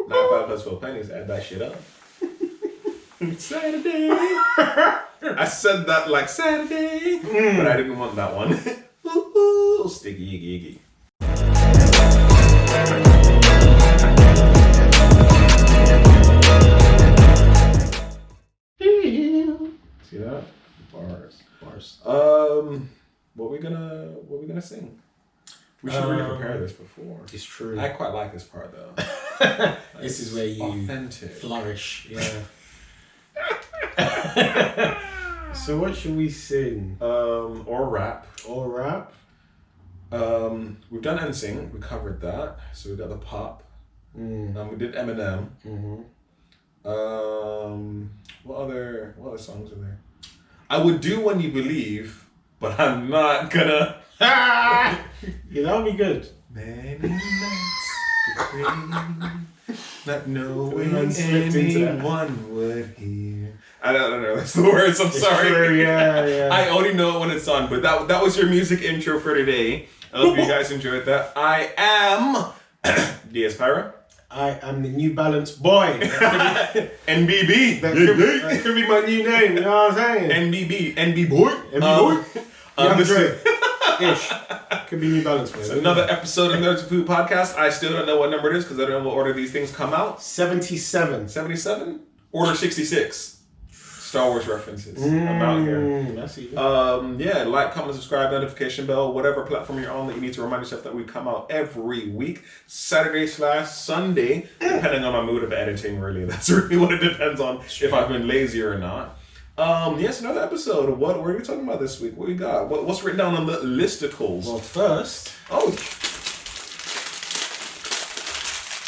95 plus 4 pennies. Add that shit up. Saturday. I said that like Saturday, but I didn't want that one. Ooh, sticky iggy. See that? Bars. What we gonna sing? We should really prepare this before. It's true. I quite like this part though. This is where you authentic. flourish. Yeah. So what should we sing? Or rap. Or rap? We've done NSYNC. We covered that. So we got the pop. We did Eminem. What other songs are there? I would do When You Believe, but I'm not gonna. Yeah, that'll be good. Many nights not knowing anyone would hear. I don't know. That's the words. I'm sorry. True, yeah. I only know it when it's on. But that was your music intro for today. I hope you guys enjoyed that. I am DS Pyro. I am the New Balance boy. NBB. That could be my new name. You know what I'm saying? NBB. NB boy. NB boy. This is Ish. Could be New Balance boy. It's another episode of Nerds of Food Podcast. I still don't know what number it is because I don't know what order these things come out. 77. 77? Order 66. Star Wars references. I'm out here. I see. Yeah, like, comment, subscribe, notification bell, whatever platform you're on that you need to remind yourself that we come out every week, Saturday/Sunday, depending on my mood of editing. Really, that's really what it depends on if I've been lazy or not. Yes, another episode. What are we talking about this week? What we got? What's written down on the listicles? Well, first. Oh.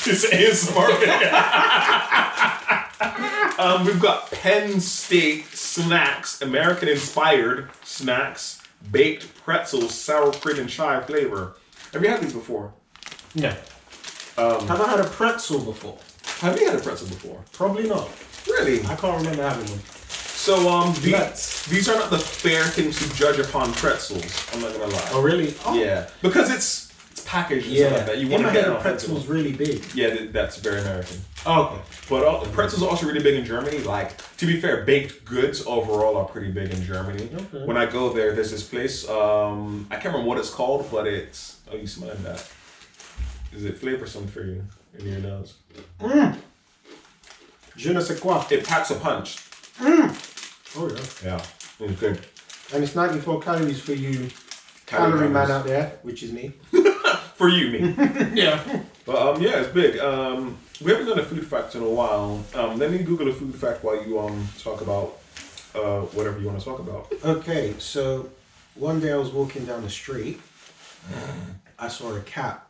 It's ASMR. We've got Penn State snacks, American-inspired snacks, baked pretzels, sour cream and chai flavor. Have you had these before? No. Have I had a pretzel before? Have you had a pretzel before? Probably not. Really? I can't remember having them. So these are not the fair things to judge upon pretzels. I'm not gonna lie. Oh really? Oh. Yeah, because it's packaged and stuff like that. You want to get a pretzel's really big. Yeah, that's very American. Oh, okay. But pretzels are also really big in Germany. Like, to be fair, baked goods overall are pretty big in Germany. Okay. When I go there, there's this place. I can't remember what it's called, but it's. Oh, you smelling that? Is it flavorsome for you in your nose? Je ne sais quoi. It packs a punch. Oh yeah. Yeah, it's good. And it's 94 calories for you, calorie man out there, which is me. For you, me. Yeah. But yeah, it's big. We haven't done a food fact in a while. Let me Google a food fact while you talk about whatever you want to talk about. Okay, so one day I was walking down the street. I saw a cat.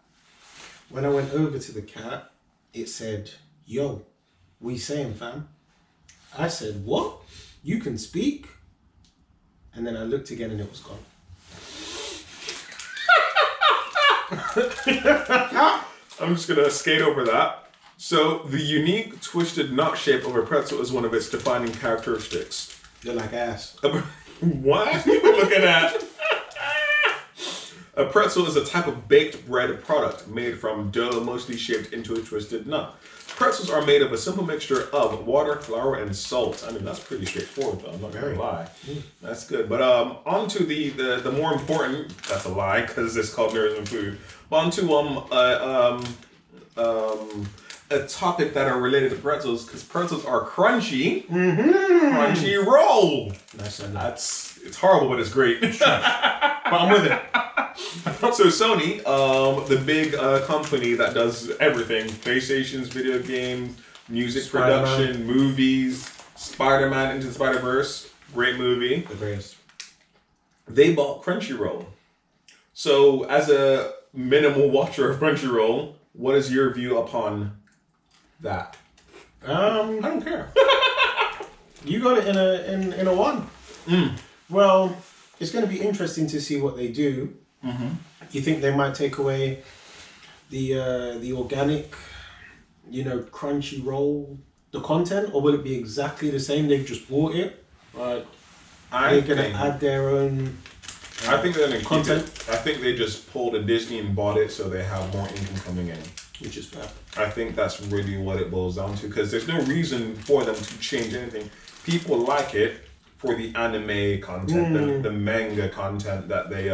When I went over to the cat, it said, "Yo, we saying, fam?" I said, "What? You can speak?" And then I looked again and it was gone. I'm just gonna skate over that. So the unique twisted nut shape of a pretzel is one of its defining characteristics. You're like ass. What are you looking at? A pretzel is a type of baked bread product made from dough mostly shaped into a twisted nut. Pretzels are made of a simple mixture of water, flour, and salt. I mean, that's pretty straightforward, though. I'm not gonna lie. That's good. But on to the more important. That's a lie because it's called Nerds and Food. But on to a topic that are related to pretzels because pretzels are crunchy. Crunchy roll. Nice. It's horrible, but it's great. But I'm with it. So Sony, the big company that does everything, PlayStations, video games, music production, movies, Spider-Man Into the Spider-Verse, great movie. The greatest. They bought Crunchyroll. So as a minimal watcher of Crunchyroll, what is your view upon that? I don't care. You got it in a one. Well, it's going to be interesting to see what they do. You think they might take away the organic, crunchy roll, the content, or will it be exactly the same? They've just bought it, right? They're going to add their own. I think they're going to content. keep it. I think they just pulled a Disney and bought it so they have more income coming in. Which is fair. I think that's really what it boils down to, because there's no reason for them to change anything. People like it for the anime content, the manga content that they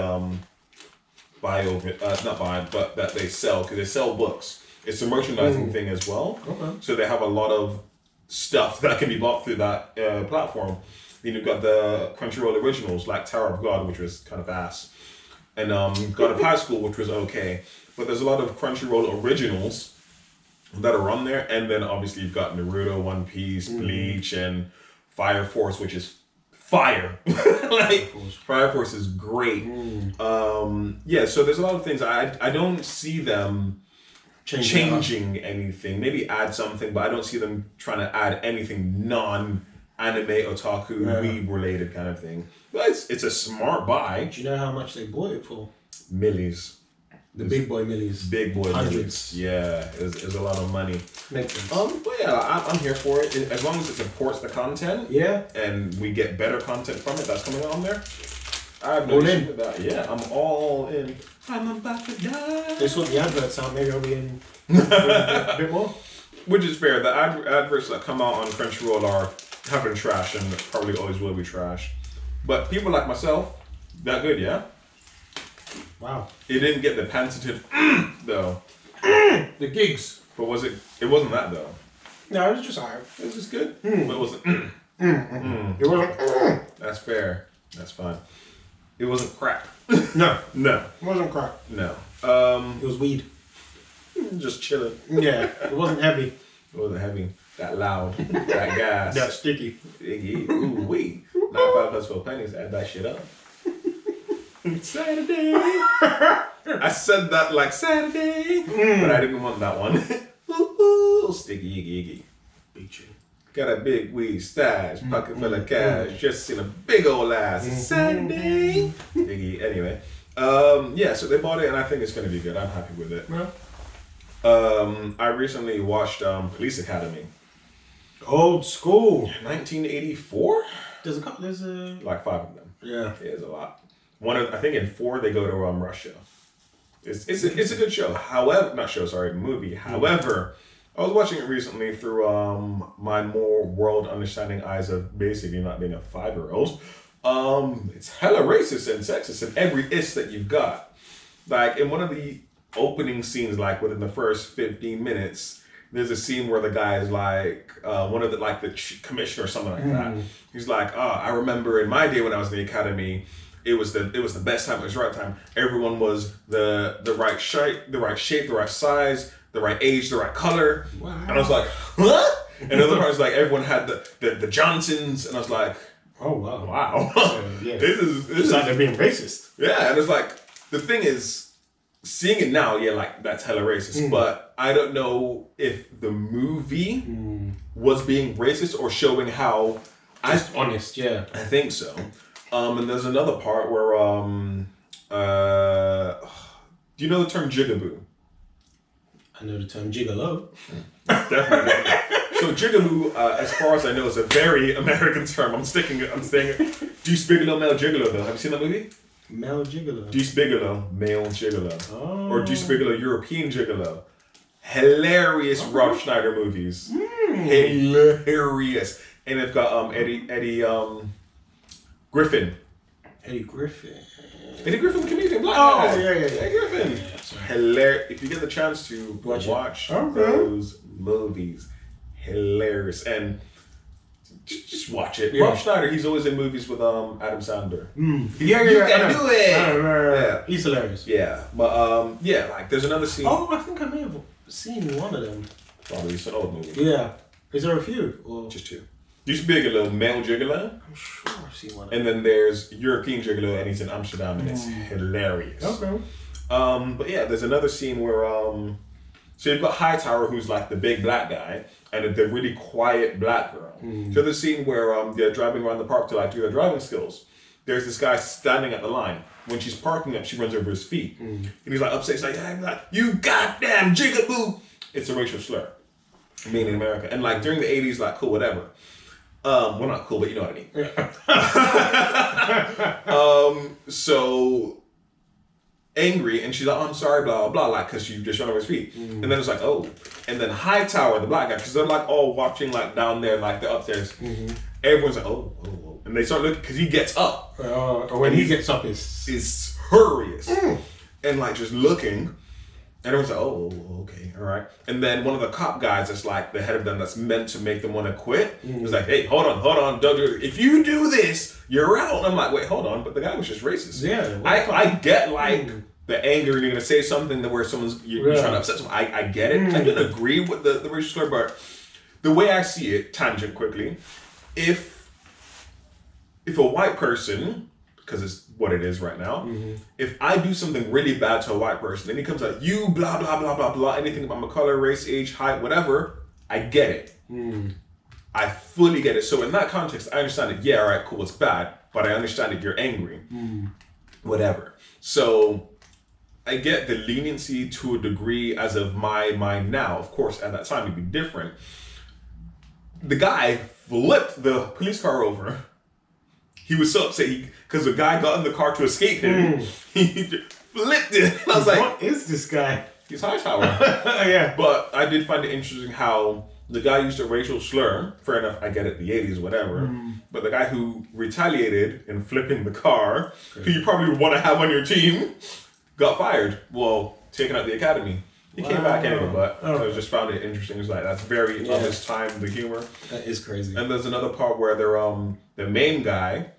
buy over, not buy, but that they sell, because they sell books. It's a merchandising thing as well. Okay. So they have a lot of stuff that can be bought through that platform. Then you've got the Crunchyroll originals, like Tower of God, which was kind of ass, and God of High School, which was okay. But there's a lot of Crunchyroll originals that are on there, and then obviously you've got Naruto, One Piece, Bleach, and Fire Force, which is fire. Like Fire Force is great. Yeah, so there's a lot of things. I don't see them changing anything. Maybe add something, but I don't see them trying to add anything non-anime, otaku, weeb related kind of thing. But it's a smart buy. Do you know how much they bought it for? Millies. The big boy millies. Big boy Hundreds. millies. Yeah, it's a lot of money. Makes sense. But yeah, I'm here for it. As long as it supports the content. Yeah. And we get better content from it that's coming on there. I have no All issue in. with that. Yeah, I'm all in. I'm about to die. They sort the adverts out. Maybe I'll be in a bit more. Which is fair. The adverts that come out on Crunchyroll have been trash and probably always will be trash. But people like myself, that good, yeah? Wow. It didn't get the patented though. The gigs. But was it? It wasn't that though. No, it was just alright. It was just good. But it wasn't. It wasn't. That's fair. That's fine. It wasn't crap. No. No. It wasn't crap. No. It was weed. Just chilling. Yeah. It wasn't heavy. It wasn't heavy. That loud. That gas. That sticky. Iggy. Ooh wee. 95 plus 4 pennies. Add that shit up. Saturday. I said that like Saturday, but I didn't want that one. Ooh, sticky iggy. Big tune. Got a big weed stash, pocket full of cash, just seen a big old ass. Saturday. Iggy. Anyway, yeah. So they bought it, and I think it's gonna be good. I'm happy with it. Yeah. I recently watched Police Academy. Old school. 1984. There's a couple. There's a. Like 5 of them. Yeah. There's a lot. I think in 4 they go to Russia. It's a good show. However, not show, sorry, movie. However, I was watching it recently through my more world understanding eyes of basically not being a 5-year-old. It's hella racist and sexist in every is that you've got. Like in one of the opening scenes, like within the first 15 minutes, there's a scene where the guy is like one of the commissioner or something like that. He's like, I remember in my day when I was in the academy. It was the best time. It was the right time. Everyone was the right shape, the right size, the right age, the right color. Wow. And I was like, what? And the other part was like everyone had the Johnsons, and I was like, oh wow. wow, Yeah. this is It's like they're being racist. yeah. And it's like the thing is, seeing it now, yeah, like that's hella racist. But I don't know if the movie was being racist or showing how. Just honest, yeah. I think so. And there's another part where, do you know the term jigaboo? I know the term gigolo. Definitely. So jigaboo, as far as I know, is a very American term. I'm staying. Deuce Bigelow, male gigolo, though. Have you seen that movie? Male gigolo. Deuce Bigelow, male gigolo. Oh. Or Deuce Bigelow, European gigolo. Hilarious Rob Schneider movies. Hilarious. And they've got Eddie Griffin. Eddie Griffin. Eddie Griffin, the comedian, black Oh, guy. yeah. Eddie Griffin. Yeah, Hilarious. If you get the chance to watch those movies, hilarious. And just watch it. Yeah. Rob Schneider, he's always in movies with Adam Sandler. Yeah, You can do it. Yeah. He's hilarious. Yeah, but yeah, like there's another scene. Oh, I think I may have seen one of them. Probably it's an old movie. Yeah. Is there a few? Or Just 2. Deuce Bigelow, male gigolo. I'm sure I've seen one. And then there's European gigolo, and he's in Amsterdam, and it's hilarious. Okay. But yeah, there's another scene where so you've got Hightower, who's like the big black guy, and the really quiet black girl. So the scene where they're driving around the park to like do their driving skills. There's this guy standing at the line. When she's parking up, she runs over his feet, and he's like upset. He's like, "You goddamn jigaboo!" It's a racial slur, being in America, and like during the '80s, like cool, whatever. Well, not cool, but you know what I mean. So angry, and she's like, oh, I'm sorry, blah, blah, blah, like, because she just ran over his feet. And then it's like, oh. And then Hightower, the black guy, because they're like all watching like down there, like the upstairs. Everyone's like, oh. And they start looking, because he gets up. When he gets up, it's furious. And like just looking. And everyone's like, oh, okay, all right. And then one of the cop guys that's like the head of them that's meant to make them want to quit. He's like, hey, hold on, don't do it. If you do this, you're out. And I'm like, wait, hold on. But the guy was just racist. Yeah. I get like the anger and you're going to say something that where you're trying to upset someone. I get it. I didn't agree with the racial slur, but the way I see it, tangent quickly, if a white person, because it's what it is right now, if I do something really bad to a white person, and he comes like, you blah, blah, blah, blah, blah, anything about my color, race, age, height, whatever, I get it. I fully get it. So in that context, I understand it. Yeah, all right, cool, it's bad, but I understand that you're angry. Whatever. So I get the leniency to a degree as of my mind now. Of course, at that time, it'd be different. The guy flipped the police car over. He was so upset because the guy got in the car to escape him. He flipped it. And I was like, what is this guy? He's Hightower. Yeah. But I did find it interesting how the guy used a racial slur. Fair enough, I get it, the 80s, whatever. But the guy who retaliated in flipping the car, who you probably would want to have on your team, got fired. Well, taken out the academy. He came back anyway, but I just found it interesting. It's like, that's very of his time, the humor. That is crazy. And there's another part where they're the main guy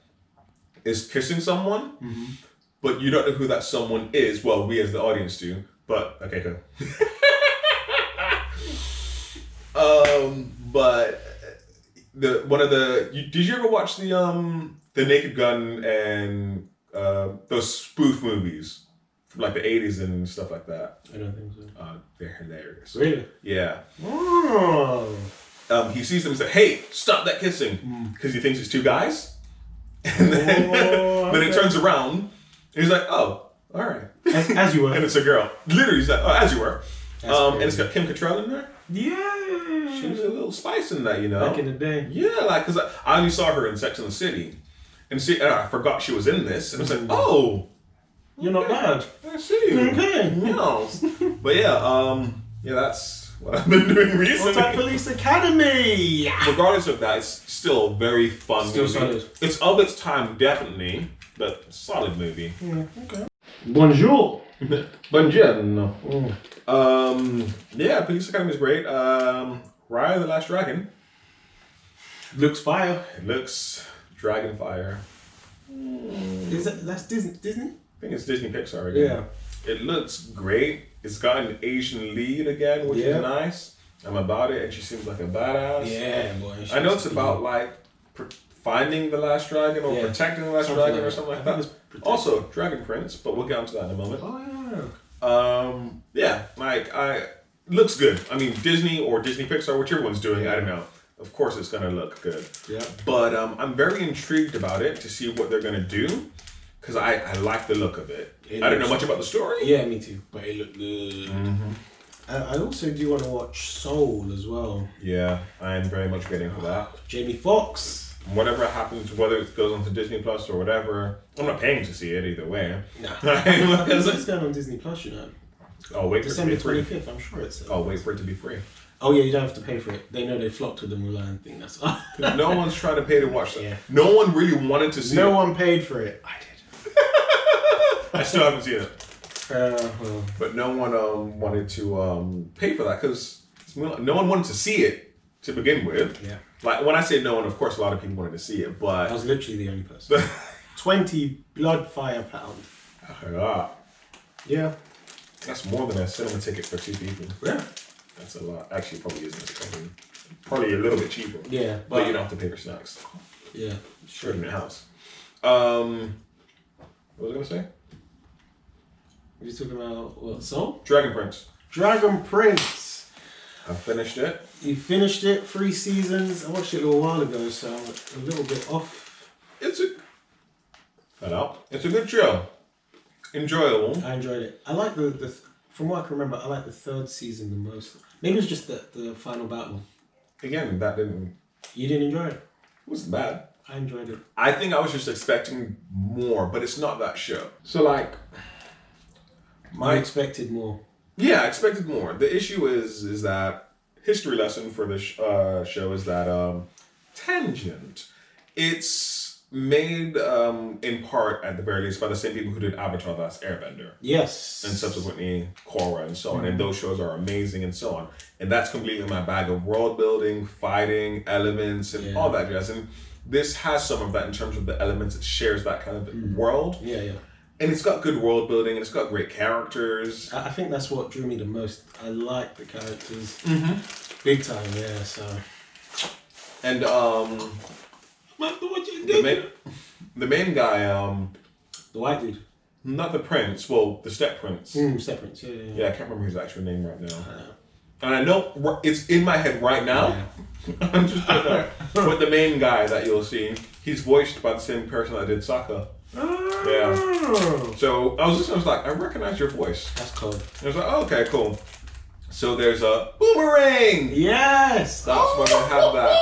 is kissing someone, but you don't know who that someone is. Well, we as the audience do. But okay, cool. But did you ever watch the Naked Gun and those spoof movies from like the 80s and stuff like that? I don't think so. They're hilarious. Really? Yeah. Oh. He sees them and says, hey, stop that kissing, because he thinks it's two guys. And then it turns around and he's like, oh, all right. As you were. And it's a girl. Literally, he's like, oh, as you were. And it's got Kim Cattrall in there. Yeah. She was a little spice in that, you know. Back in the day. Yeah, like, because I only saw her in Sex and the City. And I forgot she was in this. And I was like, oh. You're not bad. I see. Okay. No. But yeah, that's what I've been doing recently. What's Police Academy? Regardless of that, it's still a very fun movie. Solid. It's of its time, definitely, but solid movie. Yeah, okay. Bonjour. Buongiorno. Yeah, Police Academy is great. Raya the Last Dragon. Looks fire. It looks Dragon Fire. That's Disney? I think it's Disney Pixar again. Yeah. It looks great. It's got an Asian lead again, which is nice. I'm about it, and she seems like a badass. Yeah, boy. I know it's about like finding the last dragon or protecting the last dragon or something like that. Also, Dragon Prince, but we'll get onto that in a moment. Oh yeah. Looks good. I mean, Disney or Disney Pixar, whichever one's doing it, I don't know. Of course, it's gonna look good. Yeah. But I'm very intrigued about it to see what they're gonna do. Because I like the look of it. I don't know much about the story. Yeah, me too. But it looked good. I also do want to watch Soul as well. Yeah, I'm very much getting for that. Jamie Foxx. Whatever happens, whether it goes onto Disney Plus or whatever, I'm not paying to see it either way. Nah. It's going on Disney Plus, you know. Oh, wait December for it to be free. 25th, I'm sure it's. Oh, wait for it to be free. Oh yeah, you don't have to pay for it. They know they flocked to the Mulan thing. That's all. No one's trying to pay to watch that. Yeah. No one really wanted to see it. No one paid for it. I did. I still haven't seen it. Well. But no one wanted to pay for that because no one wanted to see it to begin with. Yeah. Like when I say no one, of course a lot of people wanted to see it, but I was literally the only person. 20 blood fire pound. Yeah. That's more than a cinema ticket for two people. Yeah. That's a lot. Actually, it probably isn't. Probably a little bit cheaper. Yeah. But you don't have to pay for snacks. Yeah. Sure. In your house. What was I going to say? Are you talking about what? Soul? Dragon Prince. Dragon Prince. I finished it. You finished it, 3 seasons. I watched it a little while ago, so I'm a little bit off. It's a good show. Enjoyable. I enjoyed it. I like the from what I can remember, I like the 3rd season the most. Maybe it was just the final battle. Again, that didn't... You didn't enjoy it? It wasn't bad. I enjoyed it. I think I was just expecting more, but it's not that show. So like, I expected more. Yeah, I expected more. The issue is that history lesson for this show is that Tangent. It's made in part, at the very least, by the same people who did Avatar: The Last Airbender. Yes. And subsequently Korra and so on. And those shows are amazing and so on. And that's completely my bag of world building, fighting, elements, and all that jazz. And this has some of that in terms of the elements. It shares that kind of world. Yeah, yeah. And it's got good world building, and it's got great characters. I think that's what drew me the most. I like the characters. Big time, yeah, so. And What you do? the main guy, The white dude. not the prince, well, the step prince. Step Prince, yeah. Yeah, I can't remember his actual name right now. And I know it's in my head right now. Yeah. I'm just gonna but the main guy that you'll see, he's voiced by the same person that did Sokka. Yeah. So I was like, I recognize your voice. That's cool. I was like, oh, okay, cool. So there's a boomerang. Yes. That's when I have that.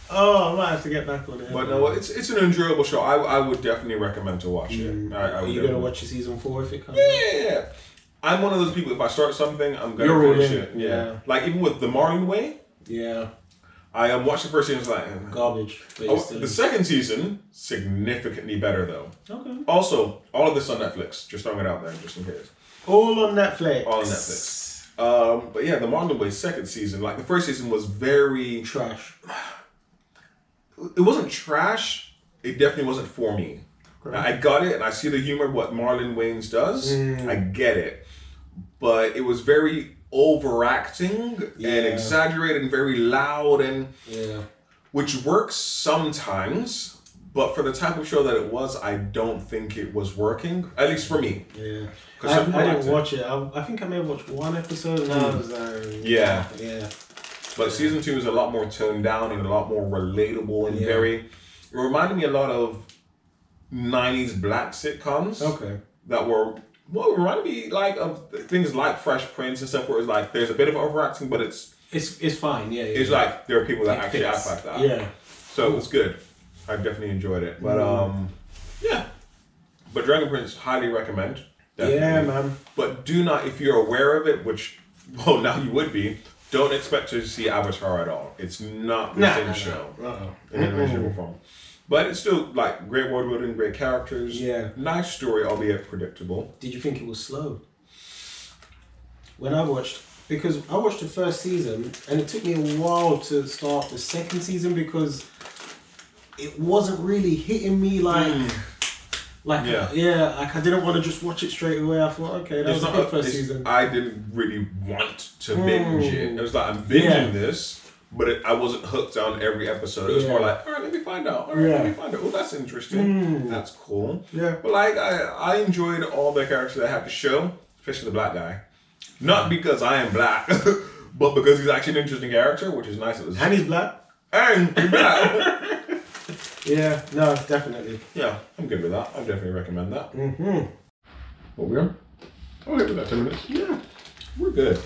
Oh, I might have to get back on it. But no, it's an enjoyable show. I would definitely recommend to watch it. Are you gonna watch your season 4 if it comes? Yeah. I'm one of those people. If I start something, I'm gonna finish it. Yeah. Like even with the Marlon Way. Yeah. I watched the first season. It's like garbage. The second season significantly better though. Okay. Also, all of this on Netflix. Just throwing it out there, just in case. All on Netflix. All on Netflix. But yeah, the Marlon Way second season. Like the first season was very trash. It wasn't trash. It definitely wasn't for me. I got it, and I see the humor what Marlon Wayans does. I get it, but it was very overacting and exaggerated and very loud, and which works sometimes. But for the type of show that it was, I don't think it was working. At least for me. Yeah, I didn't watch it. I think I may have watched one episode, and I was yeah. But Yeah. season 2 is a lot more toned down and a lot more relatable and very. It reminded me a lot of 90s black sitcoms. Okay. That were it reminded me like of things like Fresh Prince and stuff where it's like there's a bit of overacting, but it's fine. Yeah. It's like there are people that actually act like that. Yeah. So it was good. I definitely enjoyed it. But yeah. But Dragon Prince highly recommend. Definitely. Yeah, man. But do not, if you're aware of it, which now you would be. Don't expect to see Avatar at all. It's not the same show in any way, shape, or form. But it's still like great world building, great characters. Yeah. Nice story, albeit predictable. Did you think it was slow? When I watched, because I watched the first season and it took me a while to start the second season because it wasn't really hitting me like I didn't want to just watch it straight away. I thought, okay, that was a good first season. I didn't really want to binge it. It was like I'm binging this, but I wasn't hooked on every episode. It was more like, all right, let me find out. All right, let me find out. Oh, that's interesting. That's cool. Yeah. But like, I enjoyed all the characters that I had to show, especially the black guy. Not because I am black, but because he's actually an interesting character, which is nice. And he's black. And he's black. Yeah, no, definitely. Yeah, I'm good with that. I definitely recommend that. What we on? Oh, we got 10 minutes. Yeah, we're good.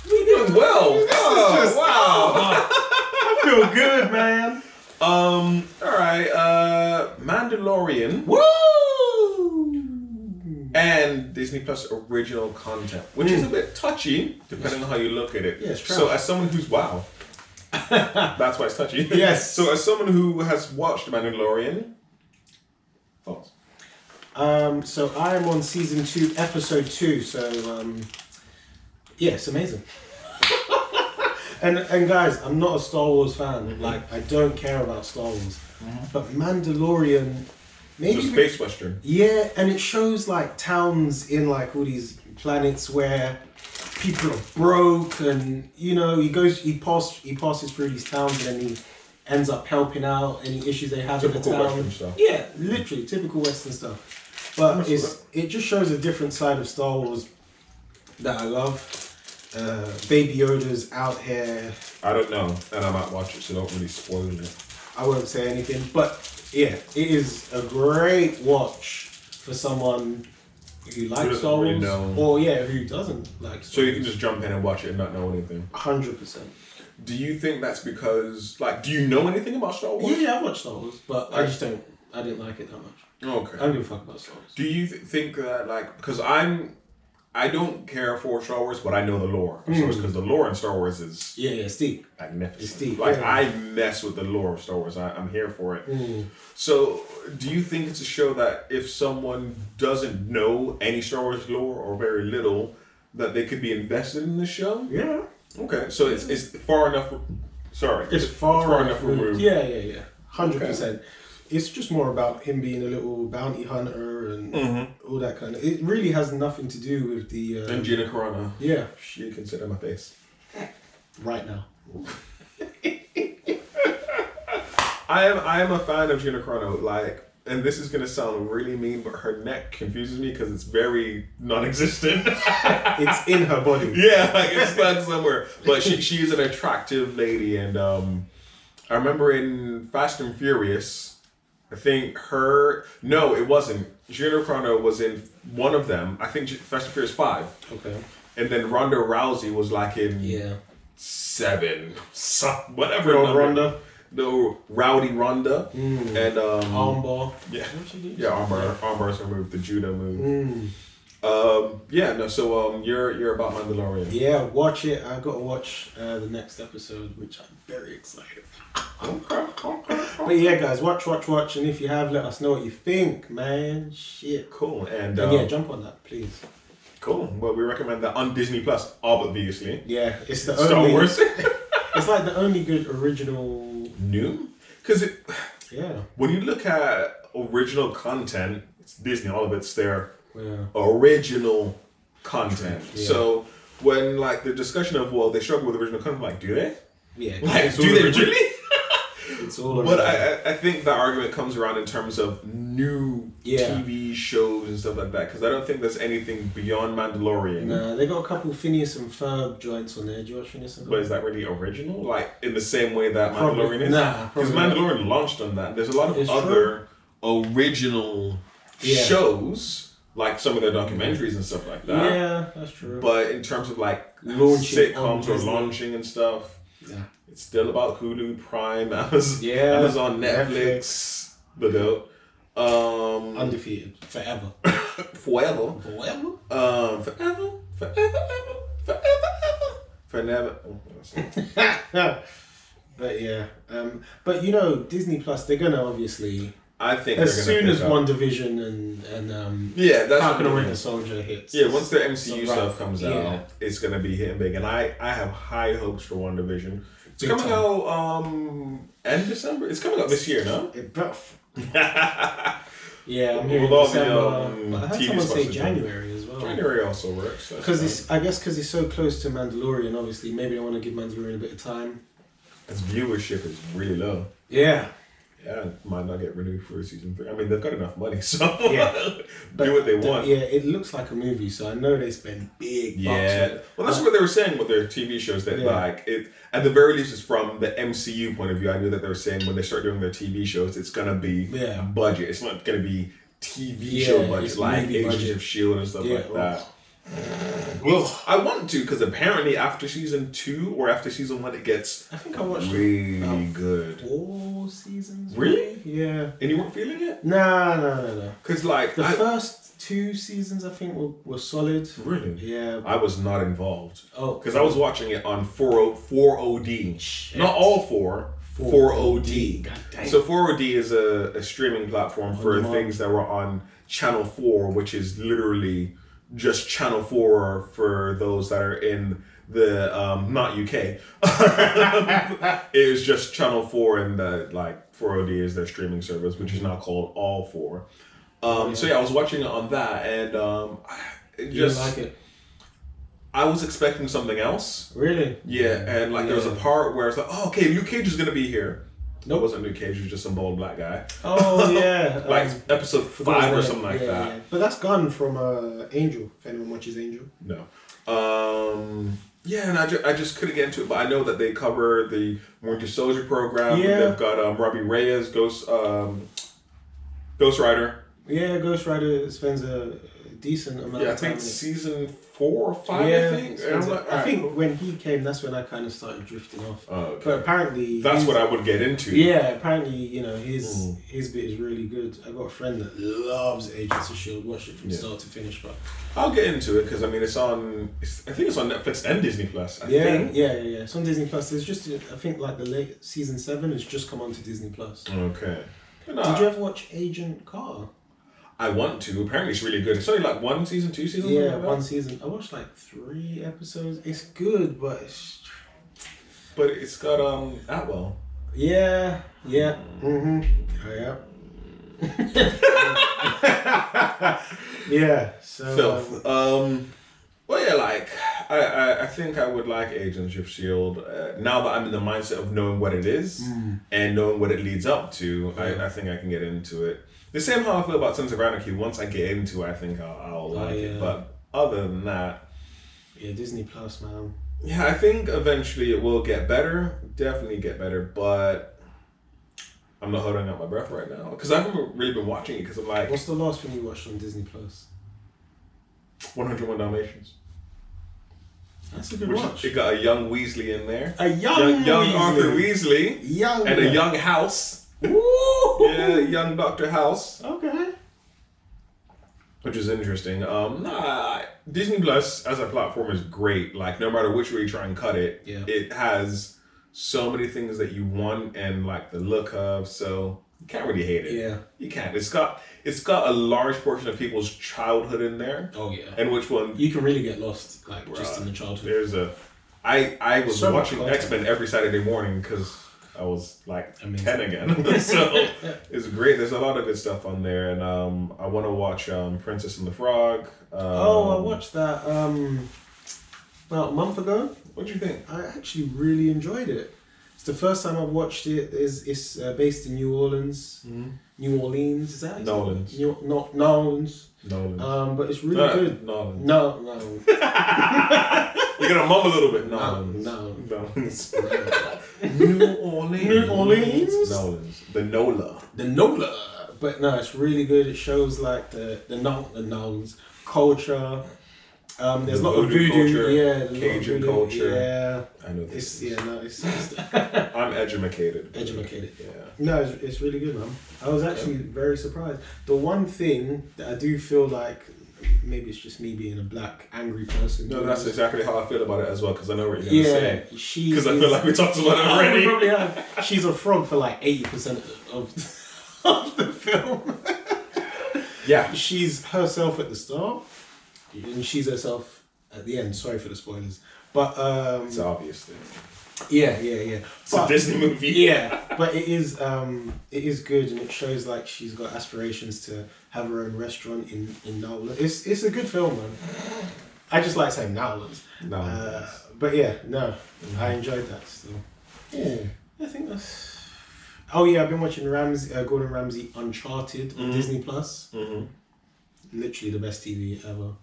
We're doing well. Oh, wow. I feel good, man. All right. Mandolorian. Woo! And Disney Plus original content, which is a bit touchy, depending on how you look at it. Yeah, it's trash. So, as someone who's that's why it's touchy. Yes. So, as someone who has watched Mandalorian, thoughts? So I am on season 2, episode 2. So yeah, it's amazing. and guys, I'm not a Star Wars fan. Like I don't care about Star Wars, but Mandalorian, maybe it's a space western. Yeah, and it shows like towns in like all these planets where people are broke, and you know he passes through these towns and then he ends up helping out any issues they have Typical in the town. Western stuff. Yeah, literally typical Western stuff. But it just shows a different side of Star Wars that I love. Baby Yoda's out here. I don't know, and I might watch it, so don't really spoil it. I won't say anything, but yeah, it is a great watch for someone who likes Star Wars, or who doesn't like Star Wars. So you can just jump in and watch it and not know anything. 100%. Do you think that's because, do you know anything about Star Wars? Yeah, I watched Star Wars, but I didn't like it that much. Okay. I don't give a fuck about Star Wars. Do you think that, because I'm I don't care for Star Wars, but I know the lore of Star Wars because the lore in Star Wars is it's deep. magnificent. It's deep. Like Yeah. I mess with the lore of Star Wars. I'm here for it. So, do you think it's a show that if someone doesn't know any Star Wars lore or very little, that they could be invested in the show? Yeah. Okay, so it's far enough. Sorry, It's far enough removed. Yeah. 100%. It's just more about him being a little bounty hunter and all that kind of. It really has nothing to do with the. And Gina Carano. Yeah. She can sit on my face. Right now. I am a fan of Gina Carano. Like, and this is gonna sound really mean, but her neck confuses me because it's very non-existent. It's in her body. Yeah, like it's not somewhere. But she is an attractive lady, and I remember in Fast and Furious. I think no, it wasn't. Gina Carano was in one of them. I think Fast and Furious 5. Okay. And then Ronda Rousey was like in 7. Whatever. Ronda. No, Rowdy Ronda. And Armbar. Yeah. What she did? Yeah, armbar's her move, the judo move. So you're about Mandalorian. Yeah, watch it. I got to watch the next episode, which I'm very excited. Okay. But yeah, guys, watch, and if you have, let us know what you think, man. Shit. Cool. And yeah, jump on that, please. Cool. Well, we recommend that on Disney Plus, obviously. Yeah, it's the Star only. Wars. It's like the only good original. New? Because Yeah. when you look at original content, it's Disney. All of it's their Yeah. original content. Yeah. So when like the discussion of they struggle with original content, like do they? Yeah. Like it's do all they original. really? It's all. But original. I think the argument comes around in terms of new TV shows and stuff like that, because I don't think there's anything beyond Mandalorian. Nah, they got a couple Phineas and Ferb joints on there. Do you watch Phineas and Ferb? But is that really original? Like in the same way that Probably. Mandalorian is? Nah, because probably Mandalorian launched on that. There's a lot of It's other original shows, like some of their documentaries and stuff like that. Yeah, that's true. But in terms of like Launching on sitcoms or Disney. launching and stuff, Yeah. it's still about Hulu, Prime, Amazon, Amazon, Netflix, the goat. Undefeated. Forever. Forever. Forever? Forever. But yeah. But you know, Disney Plus, they're gonna obviously I think as they're soon gonna as pick up. WandaVision and that's Falcon and what Winter Soldier hits. Yeah, once the MCU So, stuff comes yeah. out, it's gonna be hitting big, and I have high hopes for WandaVision. It's Big coming time. out end December. It's coming out this year, no? Yeah, I'm hearing With all the, December. But I heard TV someone say spots. January as well. January also works. Because I guess because it's so close to Mandalorian, obviously, maybe I want to give Mandalorian a bit of time. its viewership is really low. Yeah. Yeah, it might not get renewed for season 3. I mean, they've got enough money, so But do what they want. Yeah, it looks like a movie, so I know they spend big bucks on it. Well, that's what they were saying with their TV shows. That like it, at the very least, is from the MCU point of view. I knew that they were saying when they start doing their TV shows, it's gonna be budget. It's not gonna be TV show budget like Agents of S.H.I.E.L.D. and stuff like that. Well, I want to because apparently after season 2 or after season 1, it gets I think I watched really good. 4 seasons. Really? Yeah. And you weren't feeling it? No. Because like the first 2 seasons, I think, were solid. Really? Yeah. I was not involved. Oh. Because I was watching it on 4OD. Shit. Not all 4. 4OD. God damn. So 4OD is a streaming platform for things that were on Channel 4, which is literally just Channel 4 for those that are in the not UK. It is just Channel 4, and like 4OD is their streaming service, which is now called All 4. So yeah, I was watching it on that, and it You just didn't like it? I was expecting something else. Really? Yeah, and like there was a part where it's like, oh, okay, Luke Cage is gonna be here. Nope. It wasn't Luke Cage, it was just some bald black guy. Oh yeah. Like episode 5 or something like that. Yeah. But that's gone from Angel. If anyone watches Angel. No. Yeah, and I just couldn't get into it, but I know that they cover the Winter Soldier program. Yeah. They've got Robbie Reyes, Ghost Rider. Yeah, Ghost Rider spends decent amount Yeah, I of time. think season 4 or 5. Yeah, I think. so And I'm like, I alright, think cool. when he came, that's when I kind of started drifting off. Oh, okay. But apparently, That's what I would get into. Yeah, apparently, his bit is really good. I got a friend that loves Agents of Shield. Watched it from start to finish, but I'll get into it because I mean I think it's on Netflix and Disney Plus. I yeah, think. yeah. It's on Disney Plus. There's just I think like the late season 7 has just come onto Disney Plus. Okay. But Did you ever watch Agent Carter? I want to. Apparently, it's really good. It's only like 1 season, 2 seasons. Yeah, like one season. I watched like 3 episodes. It's good, but But it's got Atwell. yeah. Mm-hmm. Yeah. Yeah. So. Filth. Well, yeah, like I think I would like Agents of Shield. Now that I'm in the mindset of knowing what it is and knowing what it leads up to, I think I can get into it. The same how I feel about Sons of Anarchy. Once I get into it, I think I'll like it. But other than that, yeah, Disney Plus, man. yeah, I think eventually it will get better. Definitely get better, but I'm not holding out my breath right now because I haven't really been watching it because I'm like, What's the last thing you watched on Disney Plus? 101 Dalmatians. That's a good watch. It got a young Weasley in there. A young Weasley. Arthur Weasley. Young. And a young House. Woo! Yeah, young Dr. House. Okay. Which is interesting. Disney Plus as a platform is great. Like no matter which way you try and cut it, it has so many things that you want and like the look of. So you can't really hate it. Yeah. You can't. It's got a large portion of people's childhood in there. Oh yeah. And which one? You can really get lost like just in the childhood. I was So much watching content. X-Men every Saturday morning because I was like Amazing. 10 again. So it's great. There's a lot of good stuff on there. And I want to watch Princess and the Frog. I watched that about a month ago. What do you think? I actually really enjoyed it. It's the first time I've watched it. It's based in New Orleans. Mm-hmm. New Orleans, is that how you say it? Nolans. Nolans. Nolans. But it's really good. Nolans. No. You're gonna mum a little bit. No. Nolans. New Orleans. New Orleans. Nolans. The NOLA. The NOLA. But no, it's really good. It shows like the Nolans culture. There's a lot of voodoo culture, yeah, Cajun culture. Yeah, I know this. it's I'm edumacated. Yeah. No, it's really good, man. I was actually very surprised. The one thing that I do feel like maybe it's just me being a black angry person. No, that's exactly how I feel about it as well. Because I know what you're gonna say. Because I feel like we talked about it already. We probably have. She's a frog for like 80% of the film. Yeah, she's herself at the start. And she's herself at the end. Sorry for the spoilers, but it's obvious. Yeah. It's a Disney movie. Yeah, but it is good, and it shows like she's got aspirations to have her own restaurant in Nowlands. It's a good film, man. I just like saying Nowlands. But yeah, no, I enjoyed that. So I think that's. Oh yeah, I've been watching Gordon Ramsay Uncharted on Disney Plus. Mm-hmm. Literally the best TV ever.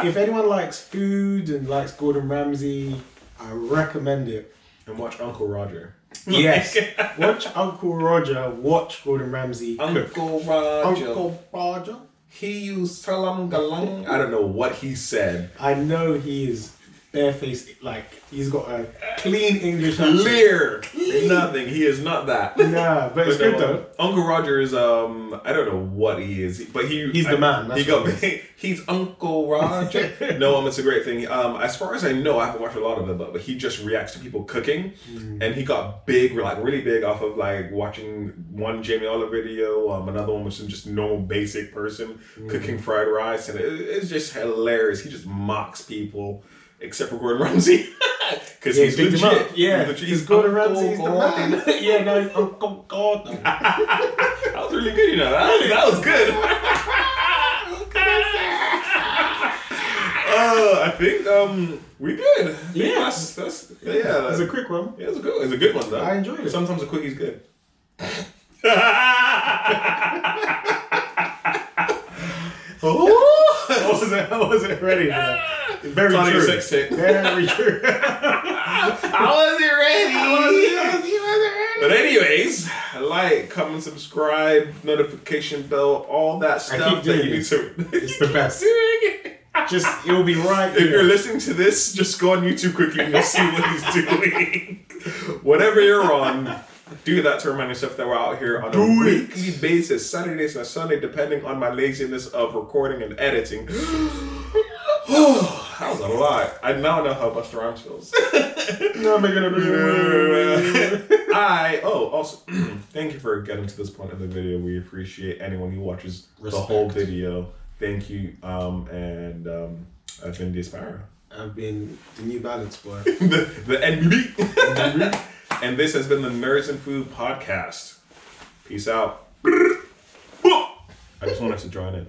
If anyone likes food and likes Gordon Ramsay, I recommend it. And watch Uncle Roger. Yes. Watch Uncle Roger. Watch Gordon Ramsay. Uncle Roger. Uncle Roger. He used galang. I don't know what he said. I know he is barefaced. Like he's got a clean English accent. Clear. Nothing. He is not that. Nah, but it's good though. Uncle Roger is I don't know what he is, but he's the man. He's Uncle Roger. No, it's a great thing. As far as I know, I haven't watched a lot of it, but he just reacts to people cooking, and he got big, like really big, off of like watching one Jamie Oliver video. Another one was some just normal basic person cooking fried rice, and it's just hilarious. He just mocks people. Except for Gordon Ramsay, because he's legit. Yeah, he's Gordon Ramsay's the man. Yeah, no, he's Uncle Gordon. That was really good, you know. That was good. I think we good. Yeah, that's It's a quick one. Yeah, it's a good one though. I enjoyed it. Sometimes a quicky's good. I wasn't ready for that. Very Tony true. Sex tape. Very true. I wasn't ready. But anyways, like, comment, subscribe, notification bell, all that stuff that you need to. It's the best. Just, it will be right If you're listening to this, just go on YouTube quickly and you'll see what he's doing. Whatever you're on, do that to remind yourself that we're out here on a weekly basis, Saturdays and Sunday, depending on my laziness of recording and editing. That was a lot. I now know how Busta Rhymes feels. No, I'm gonna also, thank you for getting to this point in the video. We appreciate anyone who watches the whole video. Thank you. And I've been D Pyro. I've been the New Balance boy. the NBB. And this has been the Nerds and Food Podcast. Peace out. I just wanted to join in.